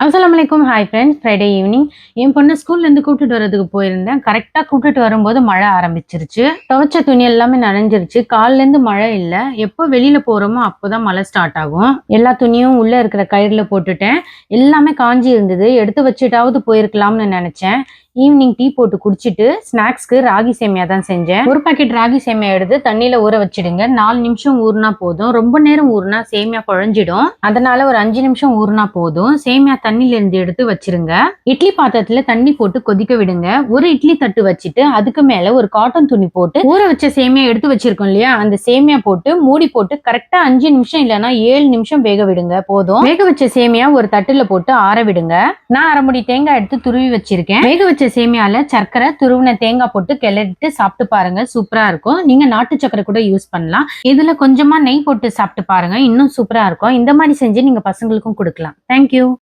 அஸ்ஸலாமலைக்கும். Hi friends. Friday evening என் பொண்ணை ஸ்கூல்லேருந்து கூட்டிட்டு வரதுக்கு போயிருந்தேன். கரெக்டாக கூட்டிட்டு வரும்போது மழை ஆரம்பிச்சிருச்சு. துவைச்ச துணி எல்லாமே நனைஞ்சிருச்சு. காலிலேருந்து மழை இல்லை. எப்போ வெளியில் போகிறோமோ அப்போ தான் மழை ஸ்டார்ட் ஆகும். எல்லா துணியும் உள்ளே இருக்கிற கயிறில் போட்டுட்டேன். எல்லாமே காஞ்சி இருந்தது. எடுத்து வச்சுட்டாவது போயிருக்கலாம்னு நினச்சேன். ஈவினிங் டீ போட்டு குடிச்சிட்டு ஸ்நாக்ஸ்க்கு ராகி சேமியா தான் செஞ்சேன். ஒரு பாக்கெட் ராகி சேமியா எடுத்து தண்ணியில ஊற வச்சிடுங்க. 4 நிமிஷம் ஊறினா போதும். ரொம்ப நேரம் ஊறினா சேமியா குழஞ்சிடும். அதனால ஒரு 5 நிமிஷம் ஊறினா போதும். சேமியா தண்ணியில இருந்து எடுத்து வச்சிருங்க. இட்லி பாத்திரத்துல தண்ணி போட்டு கொதிக்க விடுங்க. ஒரு இட்லி தட்டு வச்சுட்டு அதுக்கு மேல ஒரு காட்டன் துணி போட்டு ஊற வச்ச சேமியா எடுத்து வச்சிருக்கோம் இல்லையா, அந்த சேமியா போட்டு மூடி போட்டு கரெக்டா 5 நிமிஷம் இல்லைன்னா 7 நிமிஷம் வேக விடுங்க. போதும். வேக வச்ச சேமியா ஒரு தட்டுல போட்டு ஆற விடுங்க. நான் அரை முடி தேங்காய் எடுத்து துருவி வச்சிருக்கேன். வேக வச்ச சேமியால சர்க்கரை, துருவின தேங்காய் போட்டு கிளறிட்டு சாப்பிட்டு பாருங்க. சூப்பரா இருக்கும். நீங்க நாட்டு சர்க்கரை கூட யூஸ் பண்ணலாம். இதுல கொஞ்சமா நெய் போட்டு சாப்பிட்டு பாருங்க. இன்னும் சூப்பரா இருக்கும். இந்த மாதிரி செஞ்சு நீங்க பசங்களுக்கும் கொடுக்கலாம். தேங்க்யூ.